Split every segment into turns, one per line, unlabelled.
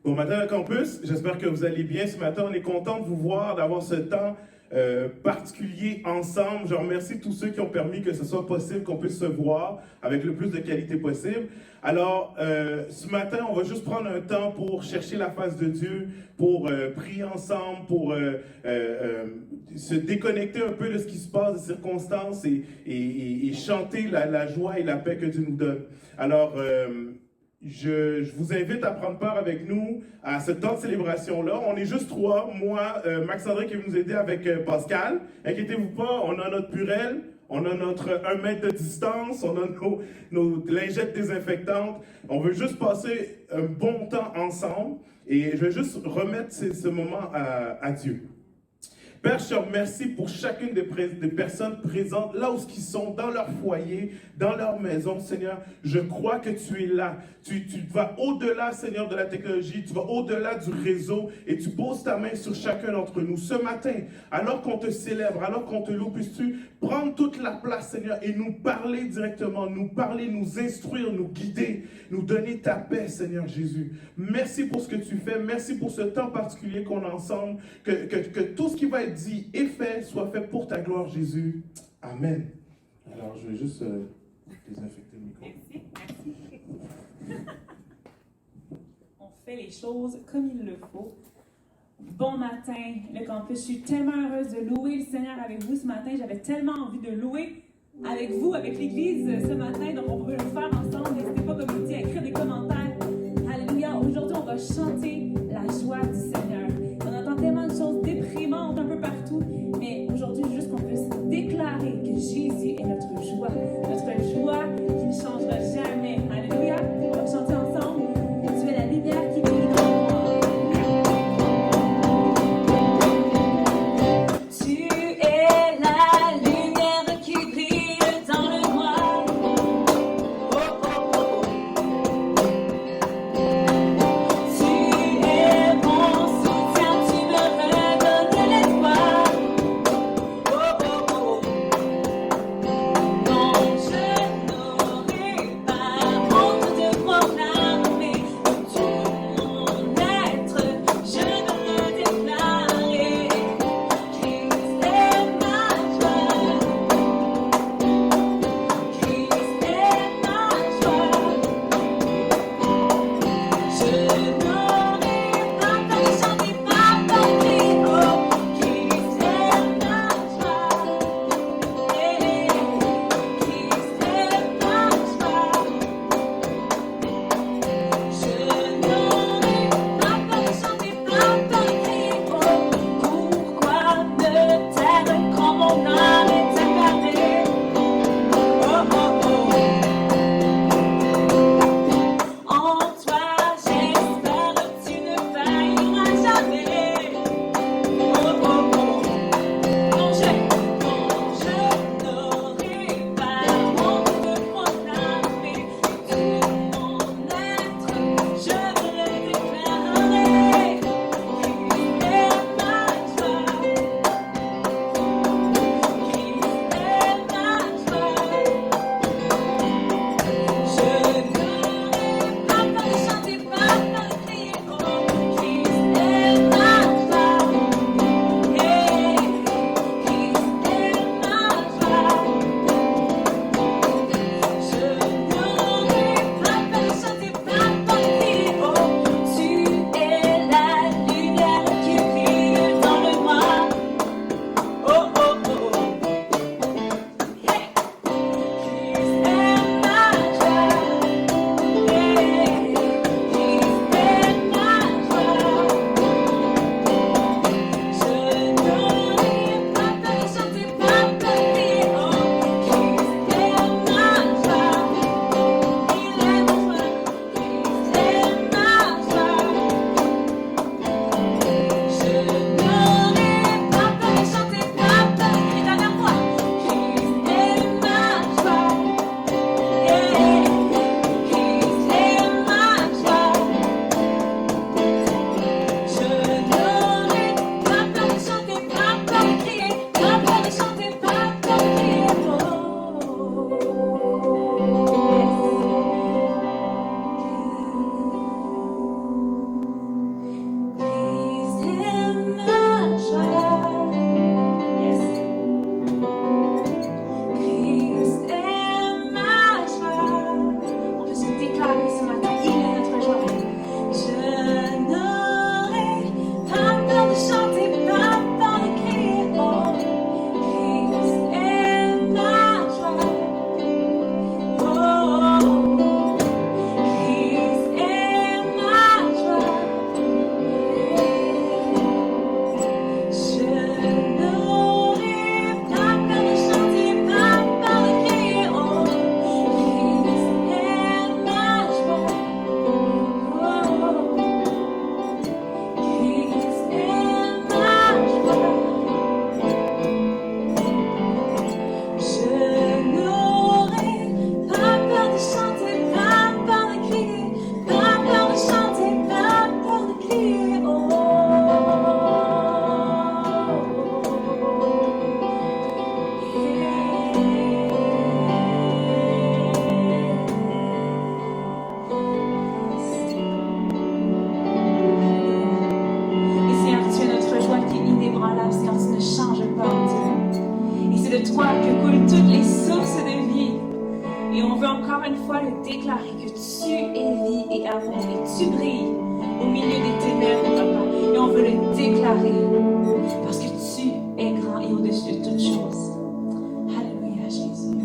Bon matin le campus, j'espère que vous allez bien ce matin. On est content de vous voir, d'avoir ce temps particulier ensemble. Je remercie tous ceux qui ont permis que ce soit possible, qu'on puisse se voir avec le plus de qualité possible. Alors, ce matin, on va juste prendre un temps pour chercher la face de Dieu, pour prier ensemble, pour se déconnecter un peu de ce qui se passe, des circonstances et chanter la joie et la paix que Dieu nous donne. Alors, je vous invite à prendre part avec nous à ce temps de célébration-là. On est juste trois, moi, Max-André qui va nous aider avec Pascal. Inquiétez-vous pas, on a notre purelle, on a notre 1 mètre de distance, on a nos lingettes désinfectantes. On veut juste passer un bon temps ensemble et je vais juste remettre ce moment à Dieu. Père, je te remercie pour chacune des personnes présentes, là où ils sont, dans leur foyer, dans leur maison, Seigneur. Je crois que tu es là. Tu vas au-delà, Seigneur, de la technologie, tu vas au-delà du réseau et tu poses ta main sur chacun d'entre nous. Ce matin, alors qu'on te célèbre, alors qu'on te loue, puisses-tu prendre toute la place, Seigneur, et nous parler directement, nous parler, nous instruire, nous guider, nous donner ta paix, Seigneur Jésus. Merci pour ce que tu fais. Merci pour ce temps particulier qu'on a ensemble. Que tout ce qui va être dit et fait soit fait pour ta gloire, Jésus. Amen. Alors, je vais juste désinfecter le micro.
Merci. On fait les choses comme il le faut. Bon matin, le campus. Je suis tellement heureuse de louer le Seigneur avec vous ce matin. J'avais tellement envie de louer avec vous, avec l'Église ce matin. Donc, on peut le faire ensemble. N'hésitez pas, comme je dis, à écrire des commentaires. Alléluia. Aujourd'hui, on va chanter la joie du Seigneur. On entend tellement de choses déprimantes un peu partout. Mais aujourd'hui, juste qu'on puisse déclarer que Jésus est notre joie qui ne changera jamais. Alléluia. On va chanter ensemble. Tu es la lumière qui brille dans le noir. Tu es la lumière qui brille dans le noir. Et on veut encore une fois le déclarer que tu es vie et amour et tu brilles au milieu des ténèbres, papa. Et on veut le déclarer parce que tu es grand et au-dessus de toutes choses. Alléluia, Jésus.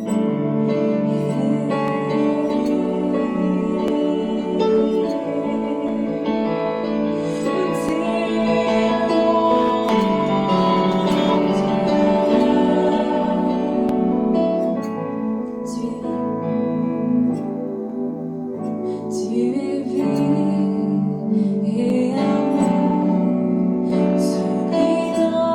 Et amour, tu es dans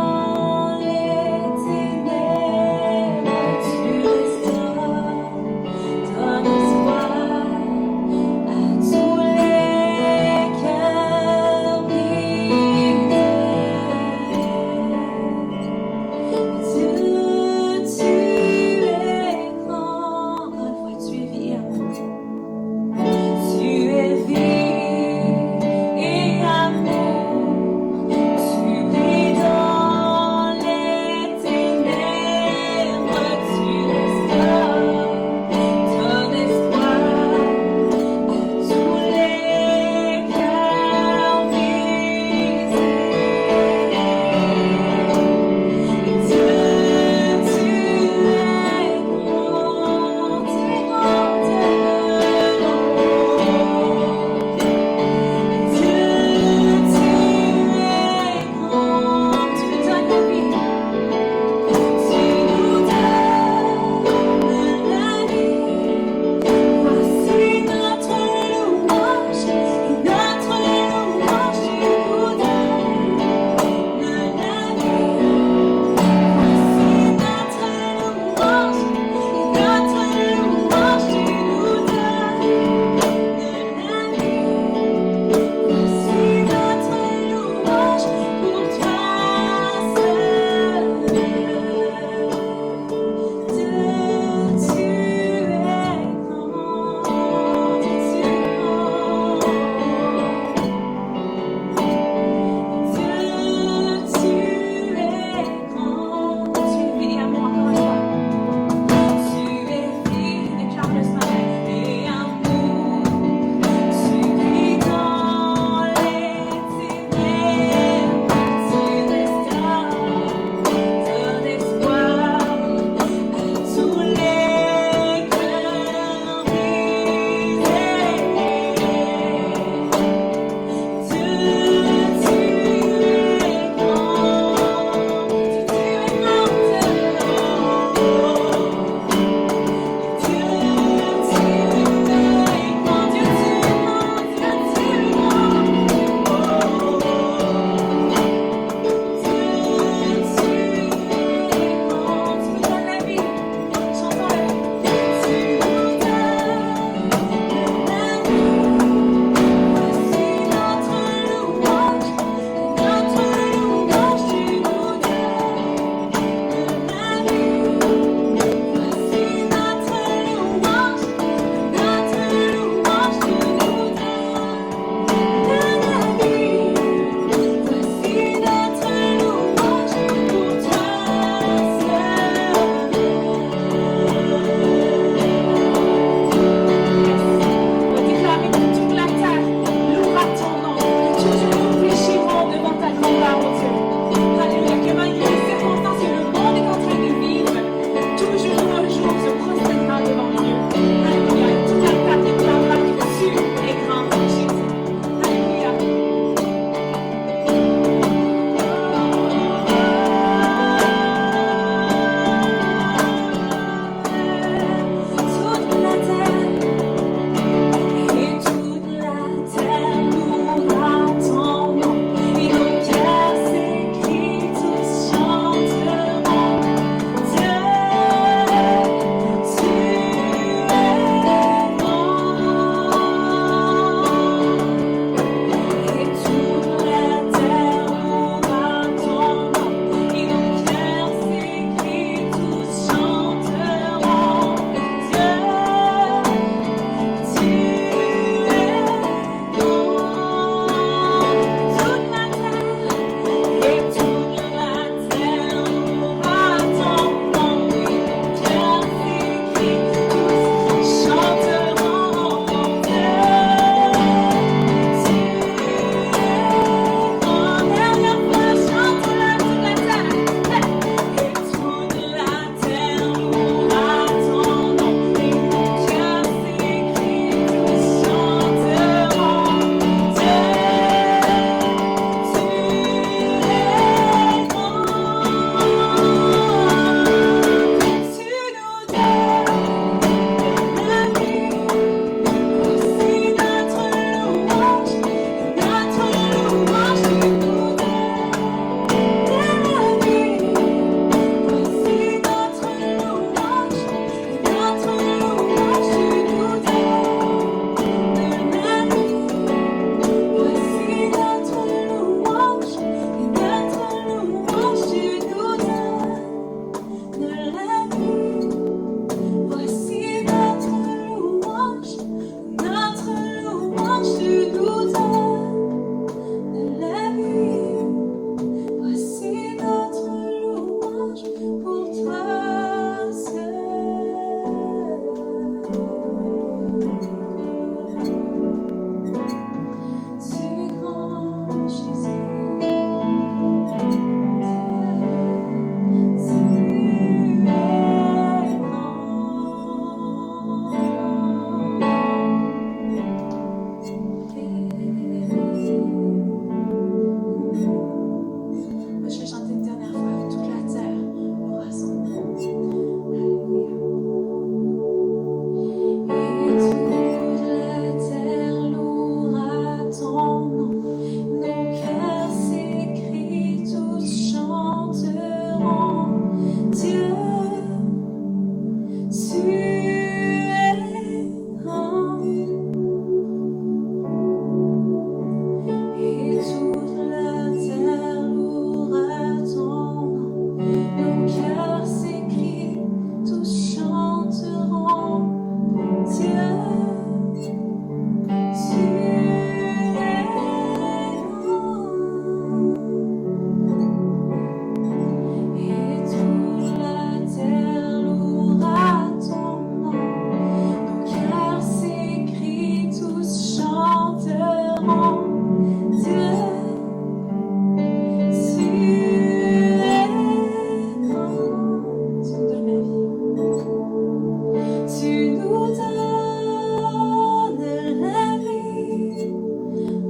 donne la vie.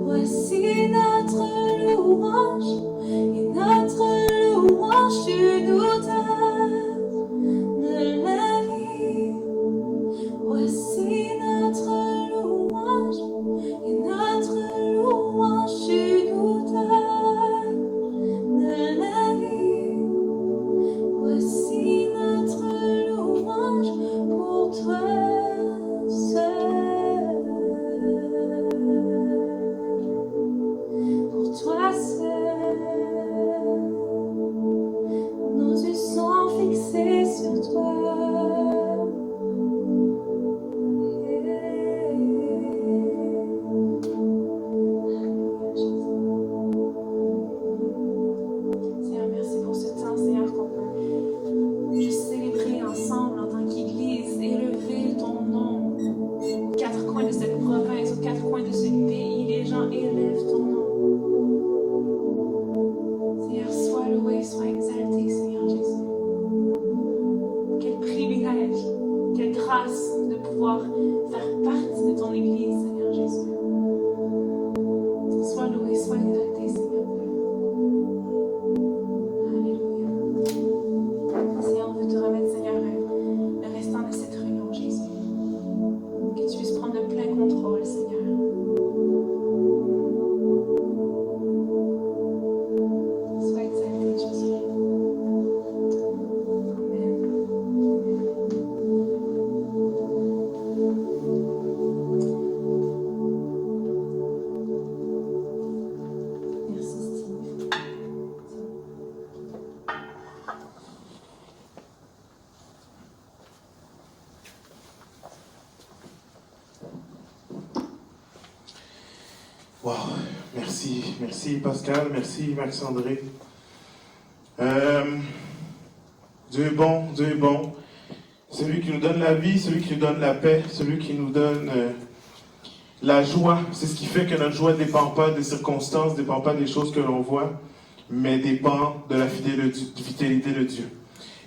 Voici notre louange, et notre louange tu nous donnes la vie. Voici notre louange, et notre louange tu nous donnes la vie. Voici notre louange pour toi seul. Pour toi seul. Nos yeux sont fixés sur toi. Seigneur, merci pour ce temps, Seigneur, qu'on peut juste célébrer ensemble en tant qu'Église, élever ton nom aux quatre coins de cette province, aux quatre coins de ce pays. Les gens élèvent ton nom. Seigneur, sois loué, sois exalté, Seigneur Jésus. Quel privilège, quelle grâce de pouvoir faire partie de ton Église, Seigneur Jésus. Sois loué, sois exalté, Seigneur. Alléluia. Seigneur, on veut te remettre, Seigneur, le restant de cette réunion, Jésus. Que tu puisses prendre le plein contrôle, Seigneur. Sois exalté, Jésus. Amen. Merci, Steve.
Wow, merci Pascal, merci Max-André. Dieu est bon, Dieu est bon. Celui qui nous donne la vie, celui qui nous donne la paix, celui qui nous donne la joie. C'est ce qui fait que notre joie ne dépend pas des circonstances, ne dépend pas des choses que l'on voit, mais dépend de la fidélité de Dieu.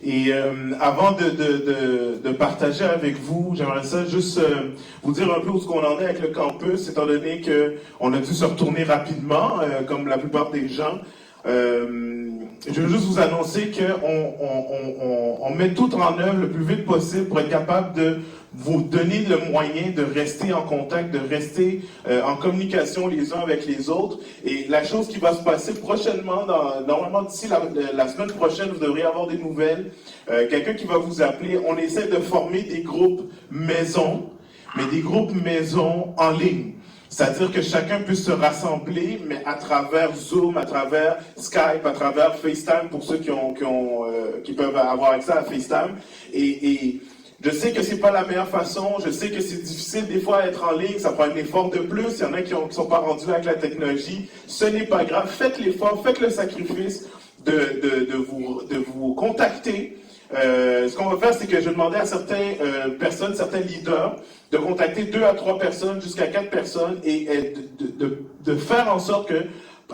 Et avant de partager avec vous, j'aimerais ça juste vous dire un peu où on en est avec le campus, étant donné qu'on a dû se retourner rapidement, comme la plupart des gens. Je veux juste vous annoncer qu'on met tout en œuvre le plus vite possible pour être capable de vous donner le moyen de rester en contact, de rester en communication les uns avec les autres. Et la chose qui va se passer prochainement, normalement d'ici la semaine prochaine, vous devriez avoir des nouvelles. Quelqu'un qui va vous appeler. On essaie de former des groupes maison, mais des groupes maison en ligne. C'est-à-dire que chacun puisse se rassembler, mais à travers Zoom, à travers Skype, à travers FaceTime, pour ceux qui peuvent avoir accès à FaceTime. Et je sais que c'est pas la meilleure façon, je sais que c'est difficile des fois d'être en ligne, ça prend un effort de plus, il y en a qui sont pas rendus là avec la technologie. Ce n'est pas grave, faites l'effort, faites le sacrifice de vous contacter. Ce qu'on va faire, c'est que je demandais à certaines personnes, certains leaders, de contacter 2 à 3 personnes, jusqu'à 4 personnes, et de faire en sorte que,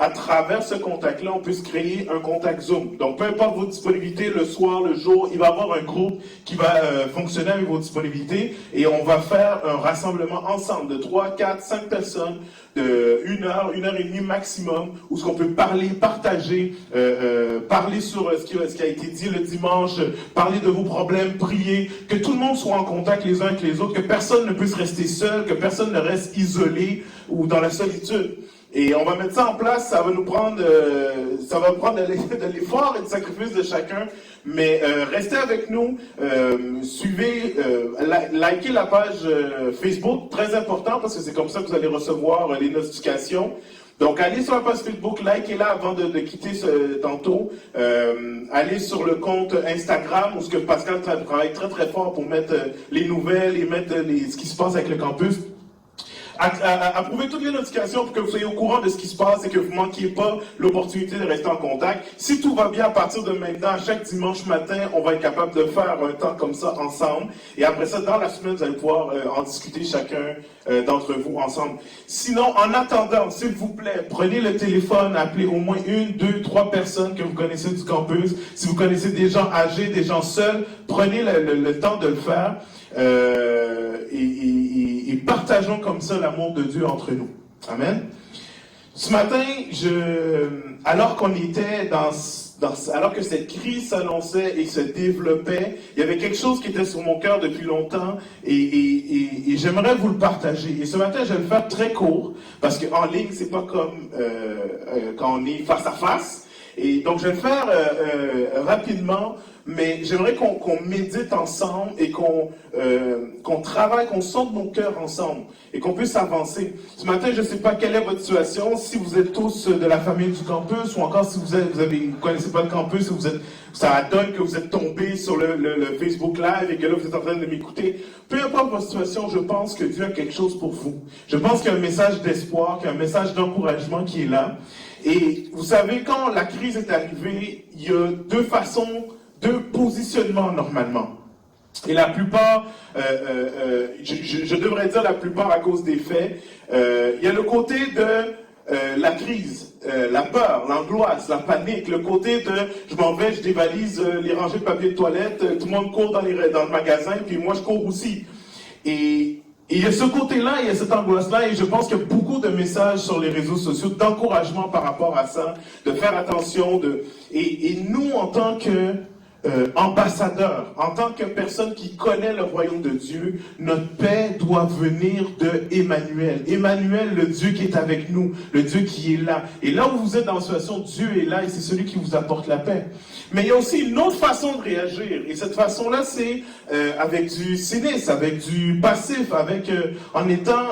à travers ce contact-là, on puisse créer un contact Zoom. Donc, peu importe vos disponibilités, le soir, le jour, il va y avoir un groupe qui va fonctionner avec vos disponibilités, et on va faire un rassemblement ensemble de 3, 4, 5 personnes, de 1 heure, 1 heure et demie maximum, où ce qu'on peut parler, partager, parler sur ce qui a été dit le dimanche, parler de vos problèmes, prier, que tout le monde soit en contact les uns avec les autres, que personne ne puisse rester seul, que personne ne reste isolé ou dans la solitude. Et on va mettre ça en place, ça va prendre de l'effort et du sacrifice de chacun, mais restez avec nous, suivez, likez la page Facebook, très important parce que c'est comme ça que vous allez recevoir les notifications. Donc allez sur la page Facebook, likez-la avant de quitter tantôt. Allez sur le compte Instagram où ce que Pascal travaille très très fort pour mettre les nouvelles et mettre ce qui se passe avec le campus. Approuvez toutes les notifications pour que vous soyez au courant de ce qui se passe et que vous ne manquiez pas l'opportunité de rester en contact. Si tout va bien, à partir de maintenant, chaque dimanche matin, on va être capable de faire un temps comme ça ensemble. Et après ça, dans la semaine, vous allez pouvoir en discuter chacun d'entre vous ensemble. Sinon, en attendant, s'il vous plaît, prenez le téléphone, appelez au moins 1, 2, 3 personnes que vous connaissez du campus. Si vous connaissez des gens âgés, des gens seuls, prenez le temps de le faire. partageons comme ça l'amour de Dieu entre nous. Amen. Ce matin, alors qu'on était alors que cette crise s'annonçait et se développait, il y avait quelque chose qui était sur mon cœur depuis longtemps et j'aimerais vous le partager. Et ce matin, je vais le faire très court parce qu'en ligne, c'est pas comme quand on est face à face. Et donc, je vais le faire rapidement, mais j'aimerais qu'on médite ensemble et qu'on travaille, qu'on sonde nos cœurs ensemble et qu'on puisse avancer. Ce matin, je ne sais pas quelle est votre situation, si vous êtes tous de la famille du campus ou encore si vous ne connaissez pas le campus, ça donne que vous êtes tombé sur le Facebook Live et que là, vous êtes en train de m'écouter. Peu importe votre situation, je pense que Dieu a quelque chose pour vous. Je pense qu'il y a un message d'espoir, qu'il y a un message d'encouragement qui est là. Et vous savez, quand la crise est arrivée, il y a deux positionnements normalement. Et la plupart, je devrais dire la plupart à cause des faits, il y a le côté de la crise, la peur, l'angoisse, la panique, le côté de je m'en vais, je dévalise les rangées de papier de toilette, tout le monde court dans le magasin, puis moi je cours aussi. Et il y a ce côté-là, il y a cette angoisse-là, et je pense qu'il y a beaucoup de messages sur les réseaux sociaux d'encouragement par rapport à ça, de faire attention, et nous, en tant que ambassadeurs, en tant que personne qui connaît le royaume de Dieu, notre paix doit venir de Emmanuel. Emmanuel, le Dieu qui est avec nous, le Dieu qui est là. Et là où vous êtes dans la situation, Dieu est là et c'est celui qui vous apporte la paix. Mais il y a aussi une autre façon de réagir. Et cette façon-là, c'est avec du cynisme, avec du passif, en étant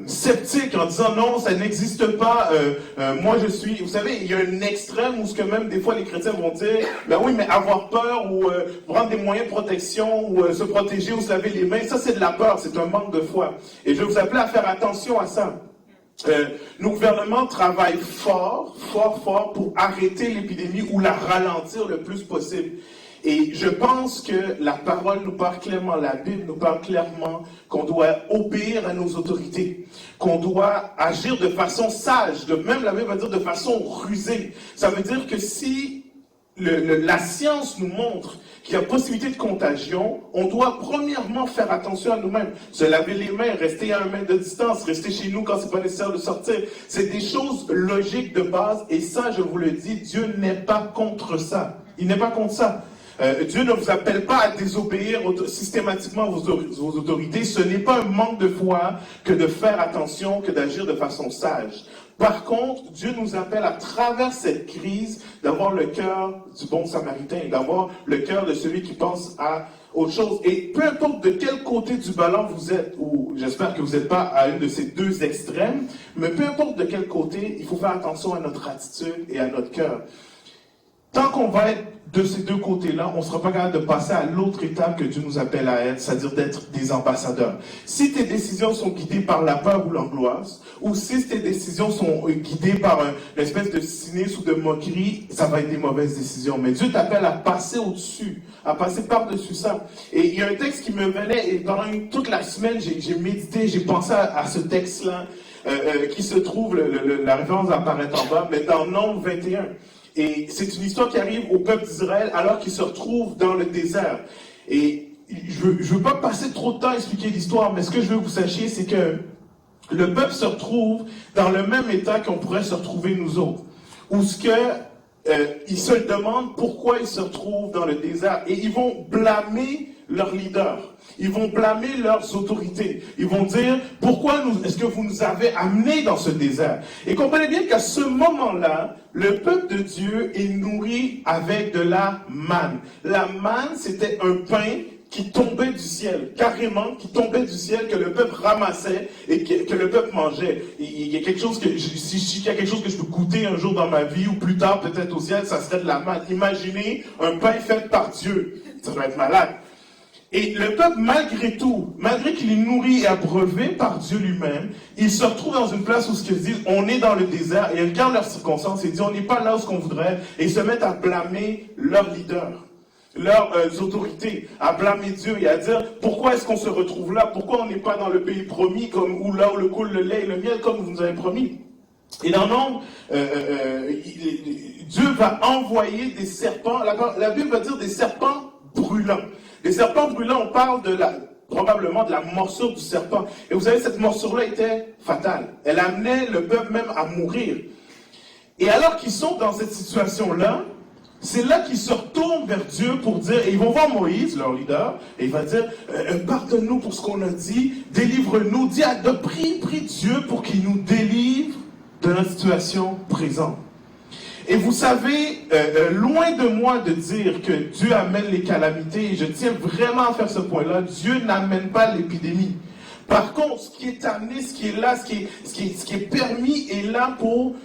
sceptique, en disant non, ça n'existe pas, moi je suis... Vous savez, il y a un extrême où ce que même des fois les chrétiens vont dire, ben oui, mais avoir peur ou prendre des moyens de protection ou se protéger ou se laver les mains, ça c'est de la peur, c'est un manque de foi. Et je vais vous appeler à faire attention à ça. Nos gouvernements travaillent fort pour arrêter l'épidémie ou la ralentir le plus possible. Et je pense que la parole nous parle clairement, la Bible nous parle clairement qu'on doit obéir à nos autorités, qu'on doit agir de façon sage, même la Bible va dire de façon rusée. Ça veut dire que si la science nous montre qu'il y a possibilité de contagion, on doit premièrement faire attention à nous-mêmes. Se laver les mains, rester à 1 mètre de distance, rester chez nous quand c'est pas nécessaire de sortir. C'est des choses logiques de base et ça, je vous le dis, Dieu n'est pas contre ça. Il n'est pas contre ça. Dieu ne vous appelle pas à désobéir systématiquement à vos autorités. Ce n'est pas un manque de foi que de faire attention, que d'agir de façon sage. Par contre, Dieu nous appelle à travers cette crise d'avoir le cœur du bon samaritain, d'avoir le cœur de celui qui pense à autre chose. Et peu importe de quel côté du ballon vous êtes, ou j'espère que vous n'êtes pas à une de ces deux extrêmes, mais peu importe de quel côté, il faut faire attention à notre attitude et à notre cœur. Tant qu'on va être de ces deux côtés-là, on ne sera pas capable de passer à l'autre étape que Dieu nous appelle à être, c'est-à-dire d'être des ambassadeurs. Si tes décisions sont guidées par la peur ou l'angoisse, ou si tes décisions sont guidées par une espèce de cynisme ou de moquerie, ça va être des mauvaises décisions. Mais Dieu t'appelle à passer au-dessus, à passer par-dessus ça. Et il y a un texte qui me venait, et pendant toute la semaine, j'ai médité, j'ai pensé à ce texte-là, qui se trouve, la référence apparaît en bas, mais dans Nombre 21. Et c'est une histoire qui arrive au peuple d'Israël alors qu'il se retrouve dans le désert. Et je ne veux pas passer trop de temps à expliquer l'histoire, mais ce que je veux que vous sachiez, c'est que le peuple se retrouve dans le même état qu'on pourrait se retrouver nous autres. Où ils se demandent pourquoi ils se retrouvent dans le désert. Et ils vont blâmer leurs leaders. Ils vont blâmer leurs autorités. Ils vont dire, pourquoi est-ce que vous nous avez amenés dans ce désert? Et comprenez bien qu'à ce moment-là, le peuple de Dieu est nourri avec de la manne. La manne, c'était un pain qui tombait du ciel, carrément, qui tombait du ciel, que le peuple ramassait et que le peuple mangeait. Il y a quelque chose si il y a quelque chose que je peux goûter un jour dans ma vie, ou plus tard peut-être au ciel, ça serait de la manne. Imaginez un pain fait par Dieu. Ça doit être malade. Et le peuple, malgré tout, malgré qu'il est nourri et abreuvé par Dieu lui-même, il se retrouve dans une place où ils se disent, on est dans le désert, et ils regardent leurs circonstances et disent, on n'est pas là où on voudrait, et ils se mettent à blâmer leurs leaders, leurs autorités, à blâmer Dieu et à dire, pourquoi est-ce qu'on se retrouve là? Pourquoi on n'est pas dans le pays promis, ou là où le coule le lait et le miel, comme vous nous avez promis? Et dans Nombre, Dieu va envoyer des serpents, la Bible va dire des serpents brûlants. Les serpents brûlants, on parle probablement de la morsure du serpent. Et vous savez, cette morsure-là était fatale. Elle amenait le peuple même à mourir. Et alors qu'ils sont dans cette situation-là, c'est là qu'ils se retournent vers Dieu pour dire, et ils vont voir Moïse, leur leader, et il va dire, pardonne-nous pour ce qu'on a dit, délivre-nous, prie Dieu pour qu'il nous délivre de notre situation présente. Et vous savez, loin de moi de dire que Dieu amène les calamités, et je tiens vraiment à faire ce point-là, Dieu n'amène pas l'épidémie. Par contre, ce qui est amené, ce qui est là, ce qui est permis est là pour...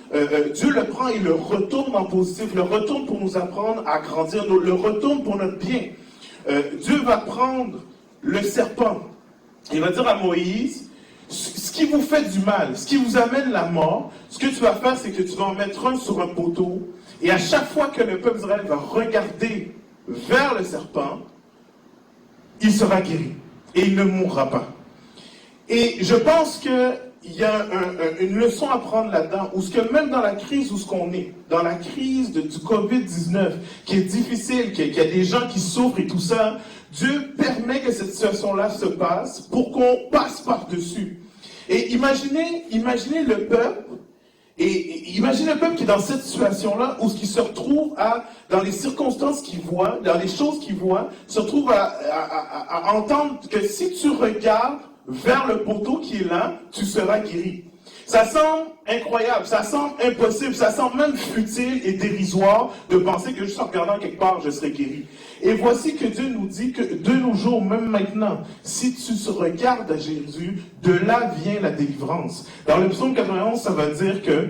Dieu le prend et le retourne en positif, le retourne pour nous apprendre à grandir, le retourne pour notre bien. Dieu va prendre le serpent. Il va dire à Moïse, ce qui vous fait du mal, ce qui vous amène la mort, ce que tu vas faire, c'est que tu vas en mettre un sur un poteau, et à chaque fois que le peuple d'Israël va regarder vers le serpent, il sera guéri, et il ne mourra pas. Et je pense qu'il y a une leçon à prendre là-dedans, où ce que même dans la crise où ce qu'on est, dans la crise du Covid-19, qui est difficile, qu'il y a des gens qui souffrent et tout ça, Dieu permet que cette situation-là se passe pour qu'on passe par-dessus. Et imaginez le peuple, et imaginez le peuple qui est dans cette situation-là, où ce qui se retrouve dans les circonstances qu'il voit, dans les choses qu'il voit, se retrouve à entendre que si tu regardes vers le poteau qui est là, tu seras guéri. Ça semble incroyable, ça semble impossible, ça semble même futile et dérisoire de penser que juste en regardant quelque part, je serai guéri. Et voici que Dieu nous dit que de nos jours, même maintenant, si tu regardes à Jésus, de là vient la délivrance. Dans le psaume 91, ça va dire que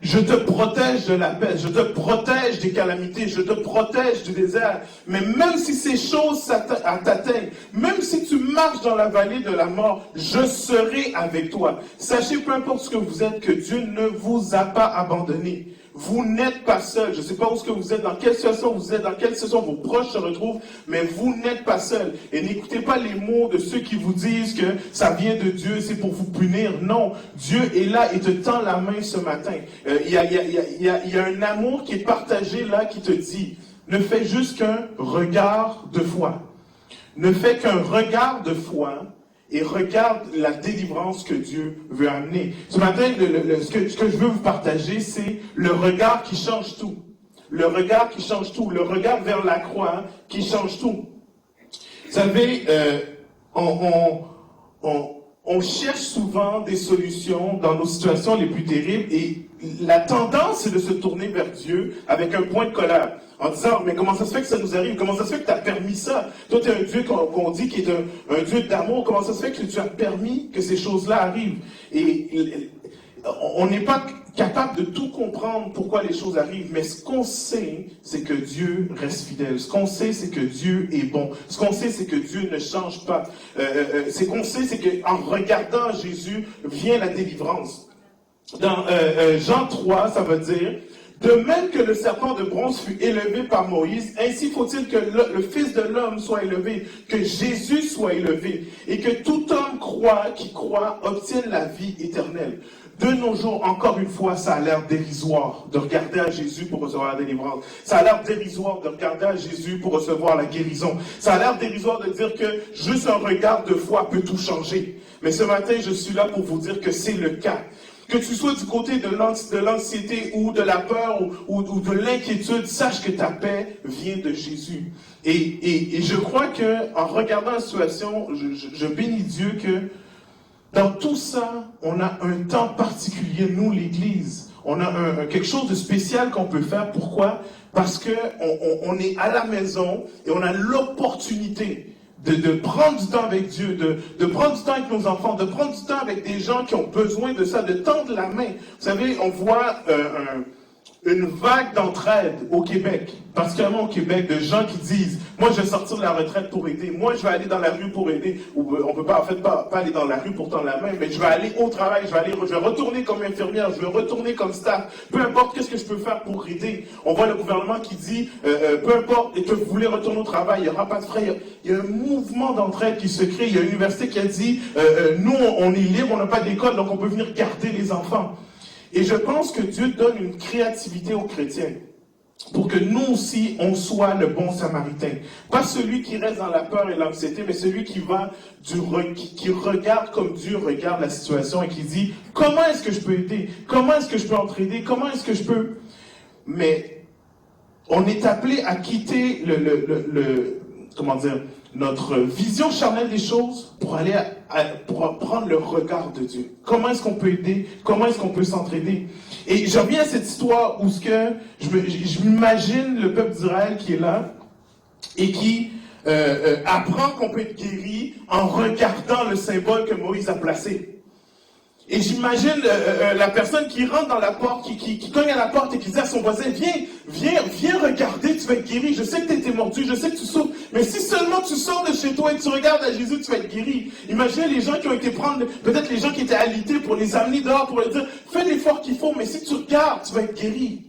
je te protège de la peste, je te protège des calamités, je te protège du désert. Mais même si ces choses t'atteignent, même si tu marches dans la vallée de la mort, je serai avec toi. Sachez, peu importe ce que vous êtes, que Dieu ne vous a pas abandonné. Vous n'êtes pas seul. Je ne sais pas où est-ce que vous êtes, dans quelle situation vous êtes, dans quelle situation vos proches se retrouvent, mais vous n'êtes pas seul. Et n'écoutez pas les mots de ceux qui vous disent que ça vient de Dieu, c'est pour vous punir. Non, Dieu est là et te tend la main ce matin. Il y a un amour qui est partagé là qui te dit, ne fais juste qu'un regard de foi. Ne fais qu'un regard de foi. Et regarde la délivrance que Dieu veut amener. Ce matin, ce que je veux vous partager, c'est le regard qui change tout. Le regard qui change tout. Le regard vers la croix qui change tout. Vous savez, on cherche souvent des solutions dans nos situations les plus terribles et la tendance, c'est de se tourner vers Dieu avec un point de colère. En disant, mais comment ça se fait que ça nous arrive? Comment ça se fait que tu as permis ça? Toi, tu es un Dieu qu'on dit qui est un Dieu d'amour. Comment ça se fait que tu as permis que ces choses-là arrivent? Et on n'est pas capable de tout comprendre pourquoi les choses arrivent, mais ce qu'on sait, c'est que Dieu reste fidèle. Ce qu'on sait, c'est que Dieu est bon. Ce qu'on sait, c'est que Dieu ne change pas. Ce qu'on sait, c'est qu'en regardant Jésus, vient la délivrance. Dans Jean 3, ça veut dire, de même que le serpent de bronze fut élevé par Moïse, ainsi faut-il que le Fils de l'homme soit élevé, que Jésus soit élevé, et que tout homme qui croit, obtienne la vie éternelle. De nos jours, encore une fois, ça a l'air dérisoire de regarder à Jésus pour recevoir la délivrance. Ça a l'air dérisoire de regarder à Jésus pour recevoir la guérison. Ça a l'air dérisoire de dire que juste un regard de foi peut tout changer. Mais ce matin, je suis là pour vous dire que c'est le cas. Que tu sois du côté de l'anxiété ou de la peur ou de l'inquiétude, sache que ta paix vient de Jésus. Et je crois que en regardant la situation, je bénis Dieu que dans tout ça, on a un temps particulier, nous, l'Église. On a quelque chose de spécial qu'on peut faire. Pourquoi? Parce qu'on est à la maison et on a l'opportunité de prendre du temps avec Dieu, de prendre du temps avec nos enfants, de prendre du temps avec des gens qui ont besoin de ça, de tendre la main. Vous savez, on voit une vague d'entraide au Québec, particulièrement au Québec, de gens qui disent « Moi, je vais sortir de la retraite pour aider. Moi, je vais aller dans la rue pour aider. » Ou on ne peut pas, en fait, pas aller dans la rue pour tendre la main, mais je vais aller au travail, je vais retourner comme infirmière, je vais retourner comme staff. Peu importe, qu'est-ce que je peux faire pour aider. On voit le gouvernement qui dit peu importe, et que vous voulez retourner au travail, il n'y aura pas de frais. Il y a un mouvement d'entraide qui se crée. Il y a une université qui a dit nous, on est libre, on n'a pas d'école, donc on peut venir garder les enfants. Et je pense que Dieu donne une créativité aux chrétiens. pour que nous aussi, on soit le bon samaritain. Pas celui qui reste dans la peur et l'anxiété, mais celui qui qui regarde comme Dieu regarde la situation et qui dit, comment est-ce que je peux aider? Comment est-ce que je peux entraider? Comment est-ce que je peux? Mais on est appelé à quitter comment dire, notre vision charnelle des choses pour aller pour prendre le regard de Dieu. Comment est-ce qu'on peut aider? Comment est-ce qu'on peut s'entraider? Et je reviens à cette histoire où je m'imagine le peuple d'Israël qui est là et qui apprend qu'on peut être guéri en regardant le symbole que Moïse a placé. Et j'imagine la personne qui rentre dans la porte, qui cogne à la porte et qui dit à son voisin, viens regarder, tu vas être guéri. Je sais que tu as été mordu, je sais que tu souffres, mais si seulement tu sors de chez toi et que tu regardes à Jésus, tu vas être guéri. Imaginez les gens qui ont été prendre, peut-être les gens qui étaient alités pour les amener dehors, pour leur dire, fais l'effort qu'il faut, mais si tu regardes, tu vas être guéri.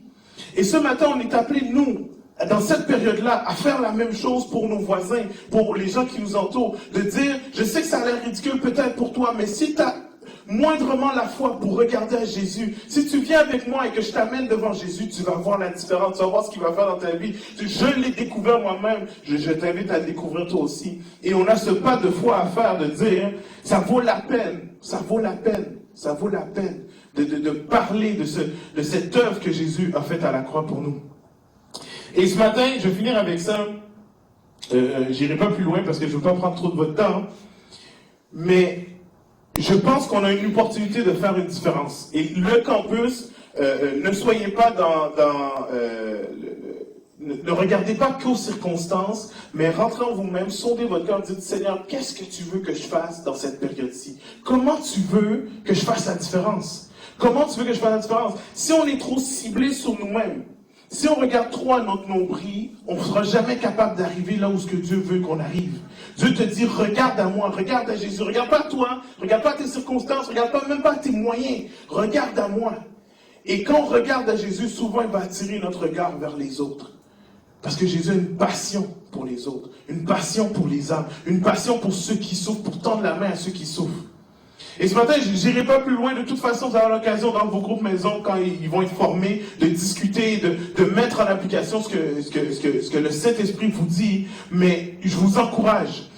Et ce matin, on est appelés, nous, dans cette période-là, à faire la même chose pour nos voisins, pour les gens qui nous entourent, de dire, je sais que ça a l'air ridicule peut-être pour toi, mais si tu as moindrement la foi pour regarder à Jésus. Si tu viens avec moi et que je t'amène devant Jésus, tu vas voir la différence, tu vas voir ce qu'il va faire dans ta vie. Je l'ai découvert moi-même, je t'invite à le découvrir toi aussi. Et on a ce pas de foi à faire, de dire, ça vaut la peine, ça vaut la peine, ça vaut la peine de parler de cette œuvre que Jésus a faite à la croix pour nous. Et ce matin, je vais finir avec ça. J'irai pas plus loin parce que je ne veux pas prendre trop de votre temps. Mais je pense qu'on a une opportunité de faire une différence. Et le campus, ne soyez pas ne regardez pas qu'aux circonstances, mais rentrez en vous-même, sondez votre cœur, dites, Seigneur, qu'est-ce que tu veux que je fasse dans cette période-ci? Comment tu veux que je fasse la différence? Comment tu veux que je fasse la différence? Si on est trop ciblé sur nous-mêmes, si on regarde trop à notre nombril, on ne sera jamais capable d'arriver là où ce que Dieu veut qu'on arrive. Dieu te dit, regarde à moi, regarde à Jésus, regarde pas à toi, regarde pas à tes circonstances, regarde pas même pas à tes moyens, regarde à moi. Et quand on regarde à Jésus, souvent il va attirer notre regard vers les autres. Parce que Jésus a une passion pour les autres, une passion pour les âmes, une passion pour ceux qui souffrent, pour tendre la main à ceux qui souffrent. Et ce matin, je n'irai pas plus loin. De toute façon, vous avez l'occasion dans vos groupes maison, quand ils vont être formés, de discuter, de mettre en application ce que le Saint-Esprit vous dit. Mais je vous encourage.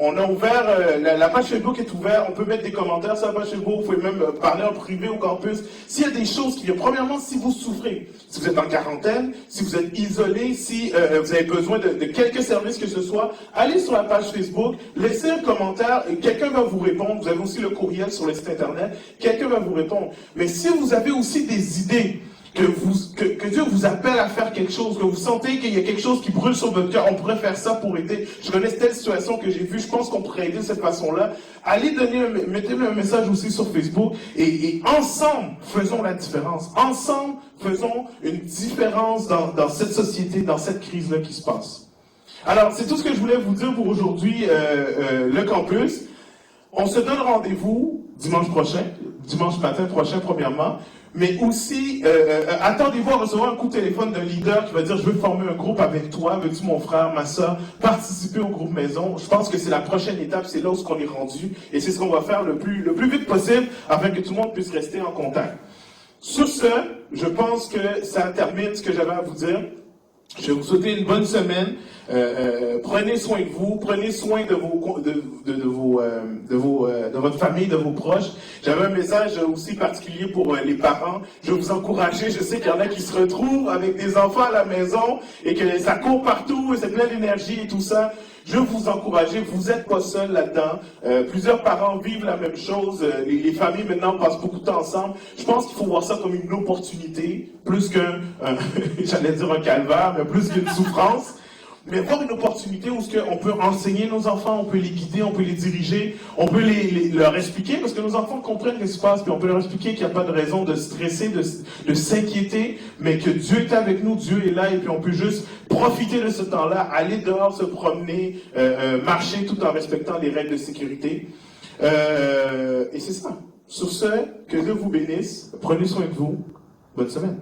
On a ouvert, la page Facebook est ouverte, on peut mettre des commentaires sur la page Facebook, vous pouvez même parler en privé au campus. S'il y a des choses qui, premièrement, si vous souffrez, si vous êtes en quarantaine, si vous êtes isolé, si vous avez besoin de quelques services que ce soit, allez sur la page Facebook, laissez un commentaire, et quelqu'un va vous répondre. Vous avez aussi le courriel sur le site internet, quelqu'un va vous répondre. Mais si vous avez aussi des idées, que Dieu vous appelle à faire quelque chose, que vous sentez qu'il y a quelque chose qui brûle sur votre cœur, on pourrait faire ça pour aider. Je connais telle situation que j'ai vue, je pense qu'on pourrait aider de cette façon-là. Allez mettez-le un message aussi sur Facebook et ensemble, faisons la différence. Ensemble, faisons une différence dans cette société, dans cette crise-là qui se passe. Alors, c'est tout ce que je voulais vous dire pour aujourd'hui, le campus. On se donne rendez-vous dimanche matin prochain, premièrement. Mais aussi, attendez-vous à recevoir un coup de téléphone d'un leader qui va dire, je veux former un groupe avec toi, veux-tu mon frère, ma soeur, participer au groupe maison. Je pense que c'est la prochaine étape, c'est là où on est rendu. Et c'est ce qu'on va faire le plus vite possible afin que tout le monde puisse rester en contact. Sur ce, je pense que ça termine ce que j'avais à vous dire. Je vais vous souhaiter une bonne semaine. Prenez soin de vous, prenez soin de votre famille, de vos proches. J'avais un message aussi particulier pour les parents. Je vais vous encourager. Je sais qu'il y en a qui se retrouvent avec des enfants à la maison et que ça court partout et c'est plein d'énergie et tout ça. Je veux vous encourager, vous n'êtes pas seul là-dedans. Plusieurs parents vivent la même chose. Les familles maintenant passent beaucoup de temps ensemble. Je pense qu'il faut voir ça comme une opportunité, plus j'allais dire un calvaire, mais plus qu'une souffrance. Mais voir une opportunité où on peut enseigner nos enfants, on peut les guider, on peut les diriger, on peut leur expliquer, parce que nos enfants comprennent ce qui se passe, puis on peut leur expliquer qu'il n'y a pas de raison de stresser, de s'inquiéter, mais que Dieu est avec nous, Dieu est là, et puis on peut juste profiter de ce temps-là, aller dehors, se promener, marcher tout en respectant les règles de sécurité. Et c'est ça. Sur ce, que Dieu vous bénisse, prenez soin de vous, bonne semaine.